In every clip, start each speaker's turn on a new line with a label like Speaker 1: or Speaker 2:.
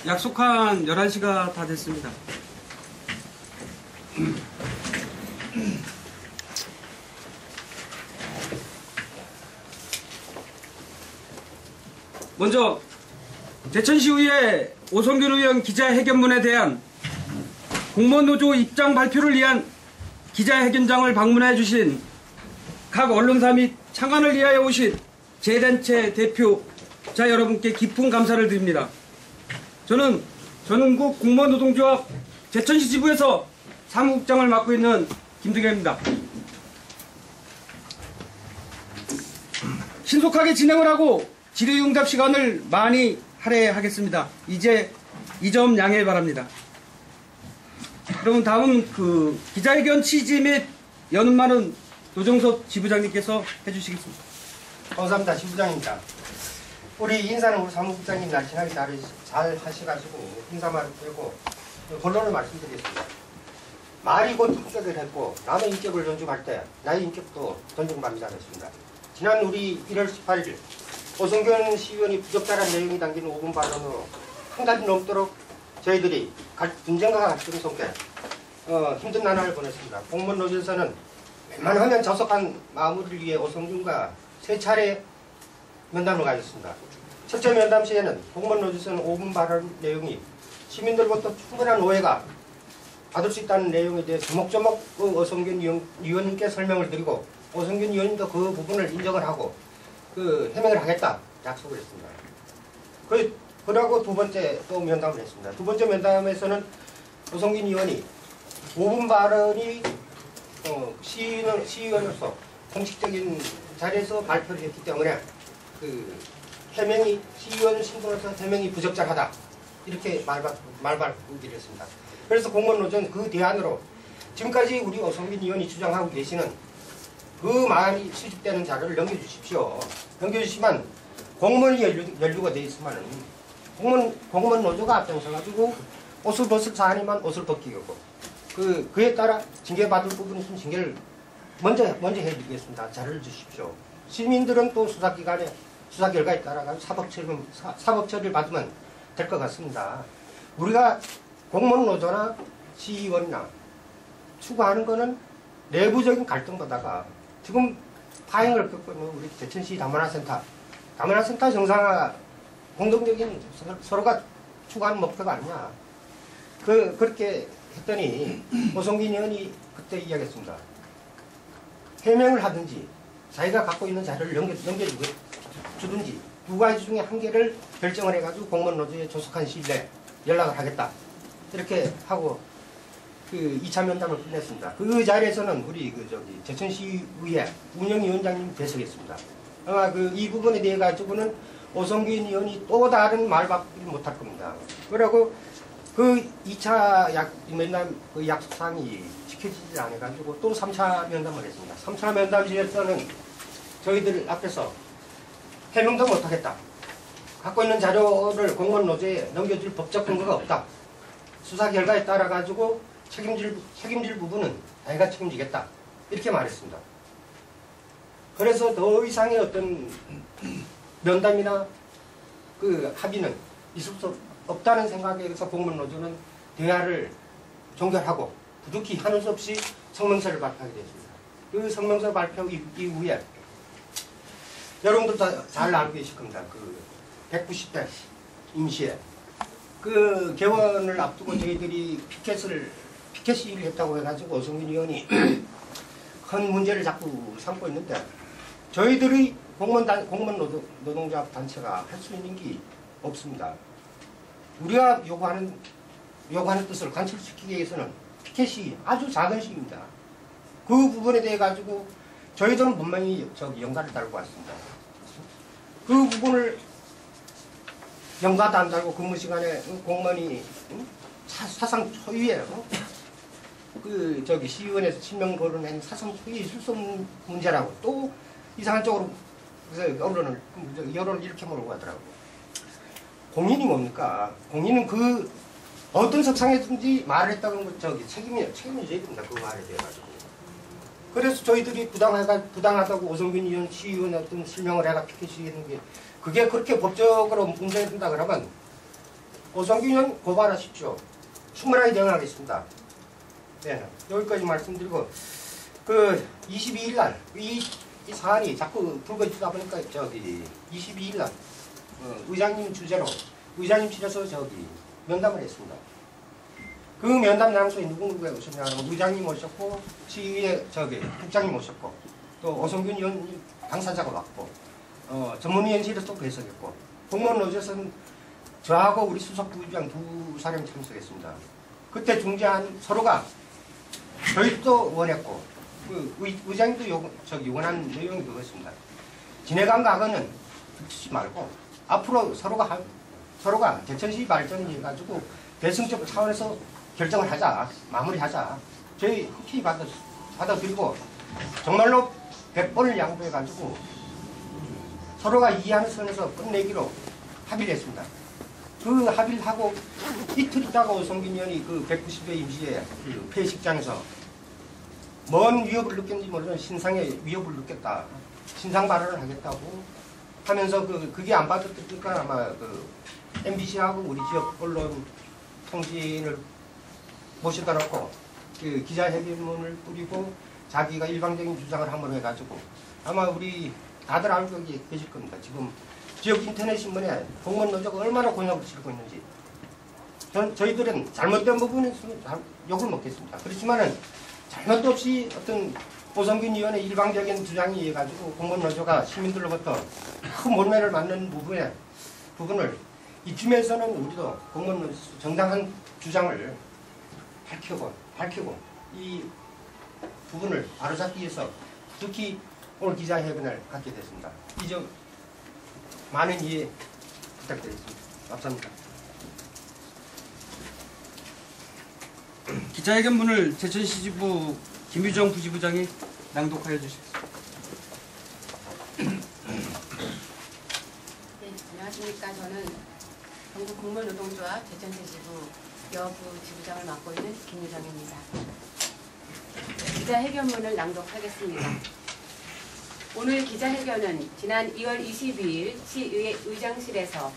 Speaker 1: 약속한 11시가 다 됐습니다. 먼저 제천시의회 오성균 의원 기자회견문에 대한 공무원노조 입장 발표를 위한 기자회견장을 방문해 주신 각 언론사 및 창간을 위하여 오신 재단체 대표자 여러분께 깊은 감사를 드립니다. 저는 전국공무원 노동조합 제천시 지부에서 사무국장을 맡고 있는 김두겸입니다. 신속하게 진행을 하고 질의응답 시간을 많이 할애하겠습니다. 이제 이 점 양해 바랍니다. 그럼 다음 기자회견 취지 및 여는말은 노정섭 지부장님께서 해주시겠습니다.
Speaker 2: 감사합니다. 지부장입니다. 우리 인사는 우리 사무국장님 날씬하게 잘 하셔가지고 인사말을 빼고 본론을 말씀드리겠습니다. 말이 곧 인격을 했고 남의 인격을 존중할 때 나의 인격도 존중받는다 했습니다. 지난 우리 1월 18일 오성균 시의원이 부적절한 내용이 담긴 5분 발언으로 한 달이 넘도록 저희들이 분쟁과 갈등 속에 힘든 나날을 보냈습니다. 공무원 노조에서는 웬만하면 자속한 마무리를 위해 오성균과 세 차례 면담을 가졌습니다. 첫째 면담 시에는 공무원 노조에서는 5분 발언 내용이 시민들로부터 충분한 오해가 받을 수 있다는 내용에 대해 조목조목 오성균 의원님께 설명을 드리고 오성균 의원님도 그 부분을 인정을 하고 해명을 하겠다 약속을 했습니다. 그러고 두 번째 또 면담을 했습니다. 두 번째 면담에서는 오성균 의원이 5분 발언이 시의원으로서 공식적인 자리에서 발표를 했기 때문에 해명이 시의원 신분으로서 해명이 부적절하다 이렇게 말바꾸기를 했습니다. 그래서 공무원노조는 그 대안으로 지금까지 우리 오성균 의원이 주장하고 계시는 그 많이 수집되는 자료를 넘겨주십시오. 넘겨주시면 공무원이 연루가 되어 있으면 공무원 노조가 앞장서가지고 옷을 벗을 사안이면 옷을 벗기고 그에 따라 징계받을 부분이 있으면 징계를 먼저 해드리겠습니다. 자료를 주십시오. 시민들은 또 수사기관에 수사 결과에 따라 사법 처리를 받으면 될 것 같습니다. 우리가 공무원 노조나 시의원이나 추구하는 것은 내부적인 갈등보다가 지금 파행을 겪고 있는 우리 제천시 다문화센터 정상화 공동적인 서로가 추구하는 목표가 아니냐. 그렇게 했더니 오성균 의원이 그때 이야기했습니다. 해명을 하든지 자기가 갖고 있는 자료를 넘겨주든지 두 가지 중에 한 개를 결정을 해가지고 공무원 노조에 조속한 시일 내에 연락을 하겠다. 이렇게 하고 2차 면담을 끝냈습니다. 그 자리에서는 우리 제천시의회 운영위원장님 배석했습니다. 아마 이 부분에 대해 가지고는 오성균 의원이 또 다른 말바꾸기를 못할 겁니다. 그리고 2차 면담 약속사항이 지켜지지 않아가지고 또 3차 면담을 했습니다. 3차 면담실에서는 저희들 앞에서 해명도 못하겠다. 갖고 있는 자료를 공무원 노조에 넘겨줄 법적 근거가 없다. 수사 결과에 따라 가지고 책임질 부분은 자기가 책임지겠다. 이렇게 말했습니다. 그래서 더 이상의 어떤 면담이나 합의는 있을 수 없다는 생각에서 공무원 노조는 대화를 종결하고 부득이 하는 수 없이 성명서를 발표하게 됐습니다. 그 성명서 발표 이후에 여러분들도 잘 알고 계실 겁니다. 190대 임시회 개원을 앞두고 저희들이 피켓 시위를 했다고 해가지고 오성균 의원이 큰 문제를 자꾸 삼고 있는데 저희들이 공무원 노동조합 단체가 할 수 있는 게 없습니다. 우리가 요구하는 뜻을 관철시키기 위해서는 피켓 시위, 아주 작은 시위입니다. 그 부분에 대해 가지고 저희들은 분명히 연가를 달고 왔습니다. 그 부분을 연가도 안 달고 근무 시간에 공무원이 사상 초유에 시의원에서 실명 거론한 사상 초유에 있을 수 없는 문제라고 또 이상한 쪽으로 여론을 이렇게 몰고 가더라고요. 공인이 뭡니까? 공인은 어떤 석상에든지 말을 했다는 건 책임을 져야 됩니다. 그 말에 대해 가지고. 그래서 저희들이 부당하다고 오성균 의원, 시의원 어떤 실명을 해가 피켓 시위했는 게 그게 그렇게 법적으로 문제가 된다 그러면 오성균 의원 고발하십시오. 충분하게 대응하겠습니다. 네, 여기까지 말씀드리고 그 22일 날 이 사안이 자꾸 불거지다 보니까 저기 22일 날 의장님 주재로 의장님 집에서 저기 면담을 했습니다. 그 면담 장소에 누구누구가 오셨냐면 의장님 오셨고 시의회 저기 국장님 오셨고 또 오성균 의원 당사자가 왔고 전문위원실에서 또 배석했고 공무원노조에서는 저하고 우리 수석부의장 두 사람이 참석했습니다. 그때 중재한 서로가 저희도 원했고 그 의장님도 원한 내용이 그것입니다. 진해강 과거는 붙이지 말고 앞으로 서로가 대천시 발전을 해가지고 대승적 차원에서 결정을 하자, 마무리하자. 저희 흔히 받아들이고 정말로 100번을 양보해가지고 서로가 이해하는 선에서 끝내기로 합의를 했습니다. 그 합의를 하고 이틀 있다가 오성균 의원이 그 190회 임시회 그 폐식장에서 뭔 위협을 느꼈는지 모르는 신상의 위협을 느꼈다. 신상 발언을 하겠다고 하면서 그게 안 받아들니까 아마 그 MBC하고 우리 지역 언론 통신을 모셔다 놓고 그 기자회견문을 뿌리고 자기가 일방적인 주장을 함으로 해가지고 아마 우리 다들 알고 계실 겁니다. 지금 지역 인터넷 신문에 공무원 노조가 얼마나 곤욕을 치르고 있는지 저희들은 잘못된 부분에 욕을 먹겠습니다. 그렇지만은 잘못도 없이 어떤 오성균 의원의 일방적인 주장에 의해 가지고 공무원 노조가 시민들로부터 큰 몰매를 맞는 부분을 이쯤에서는 우리도 공무원 노조 정당한 주장을 밝히고 이 부분을 바로잡기 위해서 특히 오늘 기자회견을 갖게 됐습니다. 이 점 많은 이해 부탁드리겠습니다. 감사합니다.
Speaker 1: 기자회견문을 제천시 지부 김유정 부지부장이 낭독하여 주시겠습니다.
Speaker 3: 네, 안녕하십니까. 저는 전국 공무원노동조합 제천시 지부 여부 지부장을 맡고 있는 김유정입니다. 기자회견문을 낭독하겠습니다. 오늘 기자회견은 지난 2월 22일 시의회 의장실에서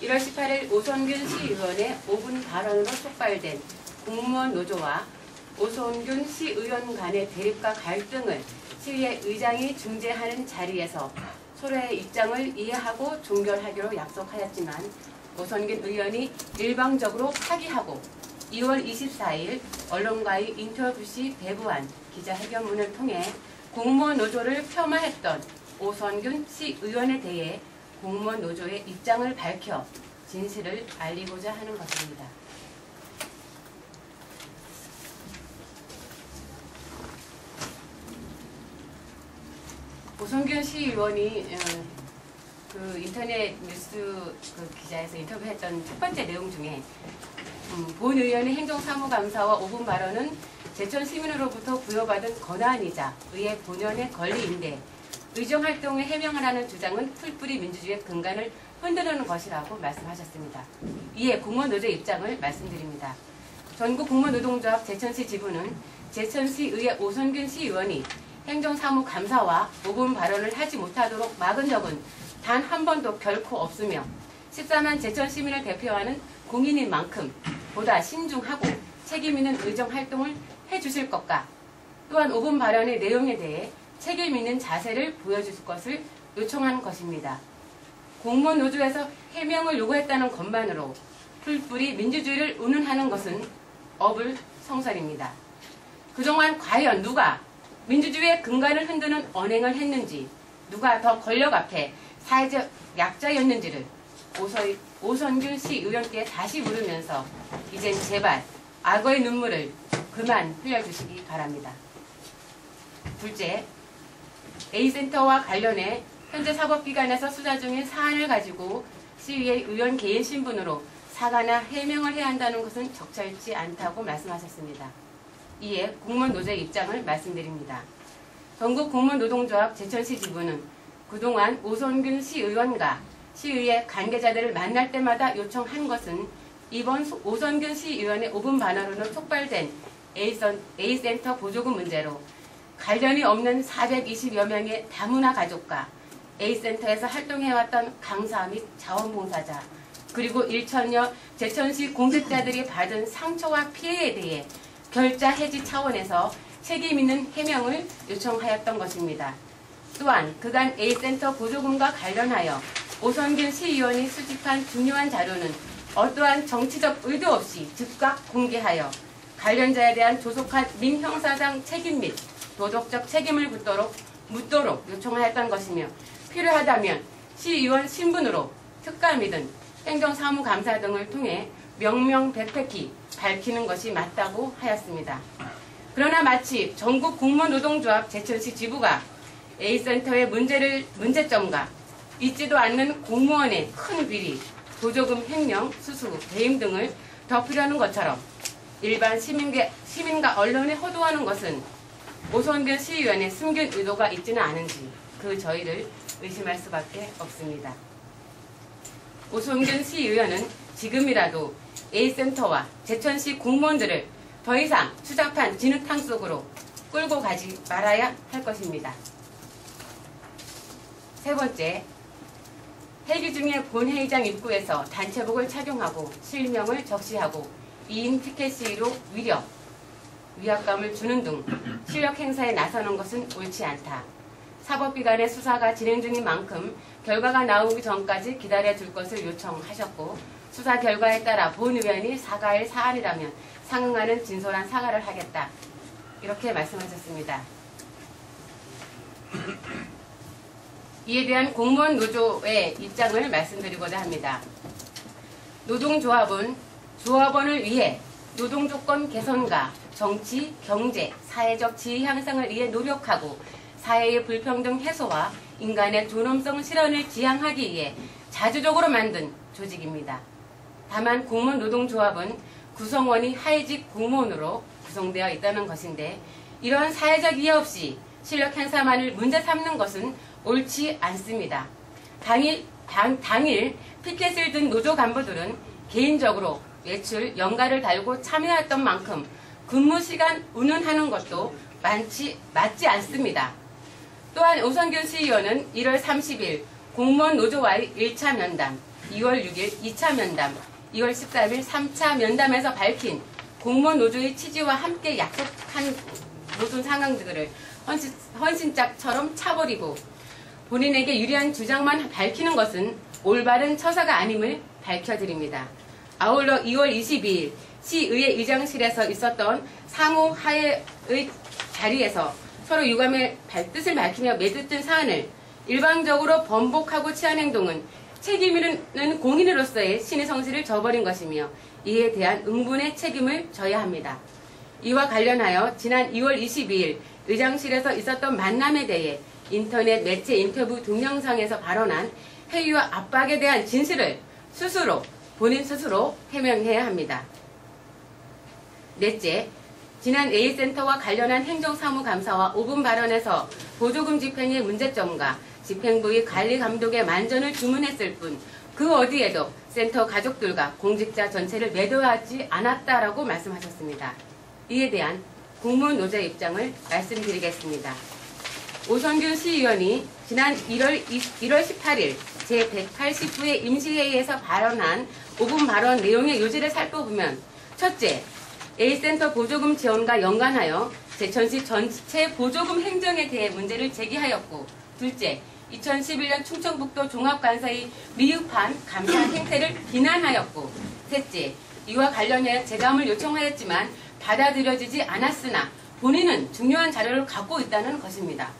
Speaker 3: 1월 18일 오성균 시의원의 5분 발언으로 촉발된 공무원 노조와 오성균 시의원 간의 대립과 갈등을 시의회 의장이 중재하는 자리에서 서로의 입장을 이해하고 종결하기로 약속하였지만 오성균 의원이 일방적으로 파기하고 2월 24일 언론과의 인터뷰 시 배부한 기자회견문을 통해 공무원 노조를 폄하했던 오성균 시의원에 대해 공무원 노조의 입장을 밝혀 진실을 알리고자 하는 것입니다. 오성균 시의원이 그 인터넷 뉴스 그 기자에서 인터뷰했던 첫 번째 내용 중에 본 의원의 행정사무감사와 5분 발언은 제천 시민으로부터 부여받은 권한이자 의회 본연의 권리인데 의정활동을 해명을 하는 주장은 풀뿌리 민주주의의 근간을 흔드는 것이라고 말씀하셨습니다. 이에 공무원노조 입장을 말씀드립니다. 전국 공무원노동조합 제천시 지부는 제천시 의회 오성균 시의원이 행정사무감사와 5분 발언을 하지 못하도록 막은 적은 단 한 번도 결코 없으며 14만 제천 시민을 대표하는 공인인 만큼 보다 신중하고 책임 있는 의정활동을 해주실 것과 또한 5분 발언의 내용에 대해 책임 있는 자세를 보여줄 것을 요청한 것입니다. 공무원 노조에서 해명을 요구했다는 것만으로 풀뿌리 민주주의를 운운하는 것은 어불성설입니다. 그동안 과연 누가 민주주의의 근간을 흔드는 언행을 했는지, 누가 더 권력 앞에 사회적 약자였는지를 오성균 시의원께 다시 물으면서 이젠 제발 악어의 눈물을 그만 흘려주시기 바랍니다. 둘째, A센터와 관련해 현재 사법기관에서 수사 중인 사안을 가지고 시의회 의원 개인 신분으로 사과나 해명을 해야 한다는 것은 적절치 않다고 말씀하셨습니다. 이에 공무원 노조의 입장을 말씀드립니다. 전국 공무원노동조합 제천시 지부는 그동안 오성균 시의원과 시의회 관계자들을 만날 때마다 요청한 것은 이번 오성균 시의원의 5분 발언으로 촉발된 A센터 보조금 문제로 관련이 없는 420여 명의 다문화 가족과 A센터에서 활동해왔던 강사 및 자원봉사자 그리고 1천여 제천시 공직자들이 받은 상처와 피해에 대해 결자 해지 차원에서 책임 있는 해명을 요청하였던 것입니다. 또한 그간 A센터 보조금과 관련하여 오선균 시의원이 수집한 중요한 자료는 어떠한 정치적 의도 없이 즉각 공개하여 관련자에 대한 조속한 민형사상 책임 및 도덕적 책임을 묻도록 요청하였던 것이며 필요하다면 시의원 신분으로 특감이든 행정사무감사 등을 통해 명명백백히 밝히는 것이 맞다고 하였습니다. 그러나 마치 전국 공무원노동조합 제천시 지부가 A센터의 문제점과 있지도 않는 공무원의 큰 비리, 보조금 횡령, 수수, 배임 등을 덮으려는 것처럼 일반 시민과 언론에 호도하는 것은 오선균 시의원의 숨긴 의도가 있지는 않은지 그 저희를 의심할 수밖에 없습니다. 오선균 시의원은 지금이라도 A센터와 제천시 공무원들을 더 이상 추잡한 진흙탕 속으로 끌고 가지 말아야 할 것입니다. 세 번째, 회기 중에 본회의장 입구에서 단체복을 착용하고 실명을 적시하고 2인 티켓 시위로 위압감을 주는 등 실력 행사에 나서는 것은 옳지 않다. 사법기관의 수사가 진행 중인 만큼 결과가 나오기 전까지 기다려줄 것을 요청하셨고 수사 결과에 따라 본 의원이 사과할 사안이라면 상응하는 진솔한 사과를 하겠다. 이렇게 말씀하셨습니다. 이에 대한 공무원 노조의 입장을 말씀드리고자 합니다. 노동조합은 조합원을 위해 노동조건 개선과 정치, 경제, 사회적 지위 향상을 위해 노력하고 사회의 불평등 해소와 인간의 존엄성 실현을 지향하기 위해 자주적으로 만든 조직입니다. 다만 공무원 노동조합은 구성원이 하위직 공무원으로 구성되어 있다는 것인데 이러한 사회적 이해 없이 실력 행사만을 문제 삼는 것은 옳지 않습니다. 당일 피켓을 든 노조 간부들은 개인적으로 외출, 연가를 달고 참여했던 만큼 근무 시간 운운하는 것도 맞지 않습니다. 또한 오선균 시의원은 1월 30일 공무원 노조와의 1차 면담, 2월 6일 2차 면담, 2월 13일 3차 면담에서 밝힌 공무원 노조의 취지와 함께 약속한 모든 상황들을 헌신짝처럼 차버리고 본인에게 유리한 주장만 밝히는 것은 올바른 처사가 아님을 밝혀드립니다. 아울러 2월 22일 시의회 의장실에서 있었던 상호하의의 자리에서 서로 유감의 뜻을 밝히며 맺었던 사안을 일방적으로 번복하고 취한 행동은 책임 있는 공인으로서의 신의 성실을 저버린 것이며 이에 대한 응분의 책임을 져야 합니다. 이와 관련하여 지난 2월 22일 의장실에서 있었던 만남에 대해 인터넷 매체 인터뷰 동영상에서 발언한 회유와 압박에 대한 진실을 본인 스스로 해명해야 합니다. 넷째, 지난 A센터와 관련한 행정사무감사와 5분 발언에서 보조금 집행의 문제점과 집행부의 관리 감독의 만전을 주문했을 뿐 그 어디에도 센터 가족들과 공직자 전체를 매도하지 않았다라고 말씀하셨습니다. 이에 대한 공무원 노조의 입장을 말씀드리겠습니다. 오선균 시의원이 지난 1월 18일 제180부의 임시회의에서 발언한 5분 발언 내용의 요지를 살펴보면 첫째, A센터 보조금 지원과 연관하여 제천시 전체 보조금 행정에 대해 문제를 제기하였고 둘째, 2011년 충청북도 종합감사의 미흡한 감사 행태를 비난하였고 셋째, 이와 관련해 재감을 요청하였지만 받아들여지지 않았으나 본인은 중요한 자료를 갖고 있다는 것입니다.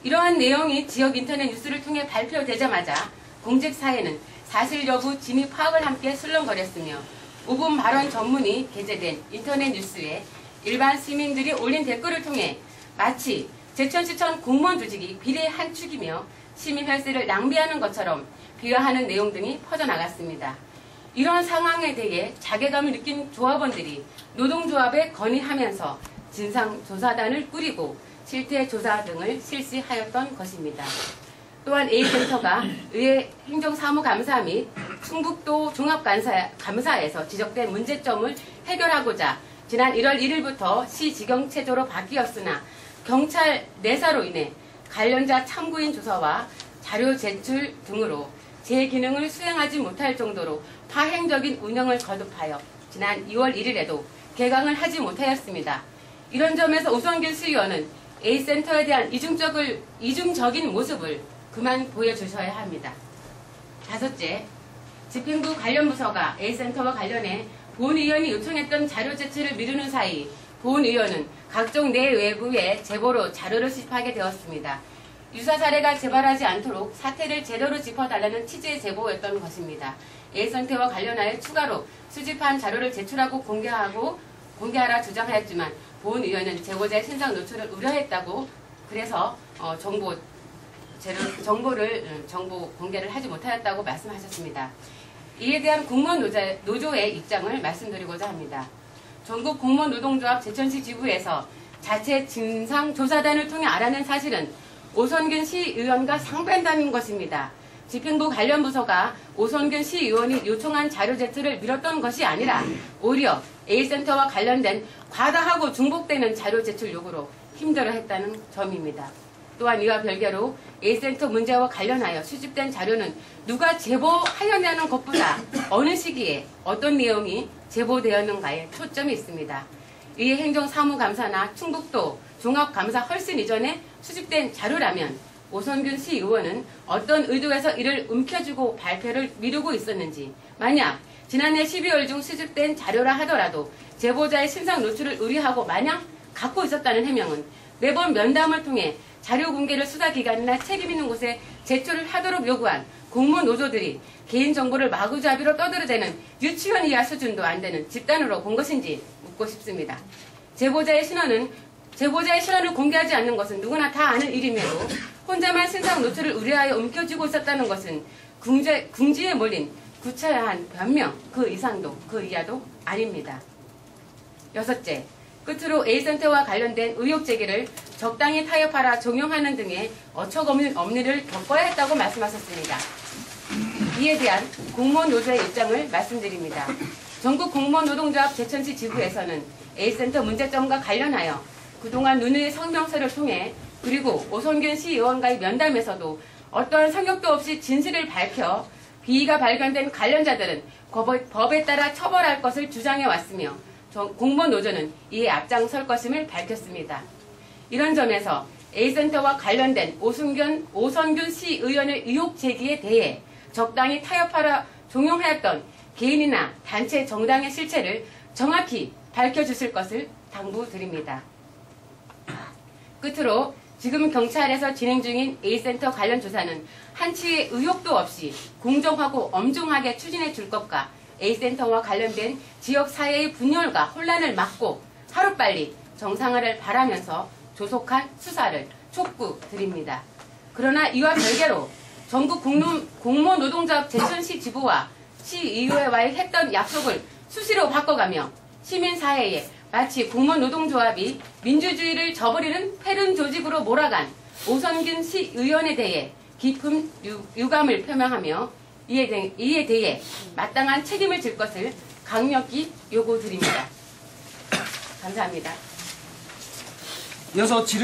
Speaker 3: 이러한 내용이 지역 인터넷 뉴스를 통해 발표되자마자 공직사회는 사실 여부 진위 파악을 함께 술렁거렸으며 5분 발언 전문이 게재된 인터넷 뉴스에 일반 시민들이 올린 댓글을 통해 마치 제천시청 공무원 조직이 비리의 한 축이며 시민 혈세를 낭비하는 것처럼 비하하는 내용 등이 퍼져나갔습니다. 이런 상황에 대해 자괴감을 느낀 조합원들이 노동조합에 건의하면서 진상조사단을 꾸리고 실태조사 등을 실시하였던 것입니다. 또한 A센터가 의회 행정사무감사 및 충북도 종합감사에서 지적된 문제점을 해결하고자 지난 1월 1일부터 시지경체조로 바뀌었으나 경찰 내사로 인해 관련자 참고인 조사와 자료 제출 등으로 제 기능을 수행하지 못할 정도로 파행적인 운영을 거듭하여 지난 2월 1일에도 개강을 하지 못하였습니다. 이런 점에서 오성균 시의원은 A센터에 대한 이중적인 모습을 그만 보여주셔야 합니다. 다섯째, 집행부 관련 부서가 A센터와 관련해 본 의원이 요청했던 자료 제출을 미루는 사이 본 의원은 각종 내외부의 제보로 자료를 수집하게 되었습니다. 유사 사례가 재발하지 않도록 사태를 제대로 짚어달라는 취지의 제보였던 것입니다. A센터와 관련하여 추가로 수집한 자료를 제출하고 공개하라 주장하였지만 본 의원은 제보자의 신상 노출을 우려했다고 그래서 정보 공개를 하지 못하였다고 말씀하셨습니다. 이에 대한 공무원 노조의 입장을 말씀드리고자 합니다. 전국 공무원 노동조합 제천시 지부에서 자체 진상조사단을 통해 알아낸 사실은 오선균 시의원과 상반되는 것입니다. 집행부 관련 부서가 오선균 시의원이 요청한 자료 제출을 미뤘던 것이 아니라 오히려 A센터와 관련된 과다하고 중복되는 자료 제출 요구로 힘들어했다는 점입니다. 또한 이와 별개로 A센터 문제와 관련하여 수집된 자료는 누가 제보하였냐는 것보다 어느 시기에 어떤 내용이 제보되었는가에 초점이 있습니다. 이에 행정사무감사나 충북도 종합감사 훨씬 이전에 수집된 자료라면 오선균 시의원은 어떤 의도에서 이를 움켜쥐고 발표를 미루고 있었는지, 만약 지난해 12월 중 수집된 자료라 하더라도 제보자의 신상 노출을 의뢰하고 마냥 갖고 있었다는 해명은 매번 면담을 통해 자료 공개를 수사기관이나 책임 있는 곳에 제출을 하도록 요구한 공무원 노조들이 개인정보를 마구잡이로 떠들어대는 유치원 이하 수준도 안 되는 집단으로 본 것인지 묻고 싶습니다. 제보자의 신원을 공개하지 않는 것은 누구나 다 아는 일임에도 혼자만 신상 노출을 의뢰하여 움켜쥐고 있었다는 것은 궁지에 몰린 구차한 변명 그 이상도 그 이하도 아닙니다. 여섯째, 끝으로 A센터와 관련된 의혹 제기를 적당히 타협하라 종용하는 등의 어처구니없는 업무를 겪어야 했다고 말씀하셨습니다. 이에 대한 공무원 노조의 입장을 말씀드립니다. 전국 공무원 노동조합 제천시 지부에서는 A센터 문제점과 관련하여 그동안 누누이 성명서를 통해 그리고 오선균 시의원과의 면담에서도 어떠한 성격도 없이 진실을 밝혀 비위가 발견된 관련자들은 법에 따라 처벌할 것을 주장해 왔으며 공무원 노조는 이에 앞장설 것임을 밝혔습니다. 이런 점에서 A센터와 관련된 오선균 시의원의 의혹 제기에 대해 적당히 타협하라 종용하였던 개인이나 단체 정당의 실체를 정확히 밝혀주실 것을 당부드립니다. 끝으로 지금 경찰에서 진행 중인 A센터 관련 조사는 한치의 의혹도 없이 공정하고 엄중하게 추진해 줄 것과 A센터와 관련된 지역사회의 분열과 혼란을 막고 하루빨리 정상화를 바라면서 조속한 수사를 촉구드립니다. 그러나 이와 별개로 전국 공무원 노동조합 제천시 지부와 시의회와의 했던 약속을 수시로 바꿔가며 시민사회에 마치 공무원 노동조합이 민주주의를 저버리는 패륜 조직으로 몰아간 오선균 시의원에 대해 깊은 유감을 표명하며 이에 대해 마땅한 책임을 질 것을 강력히 요구드립니다. 감사합니다.
Speaker 1: 이어서 질의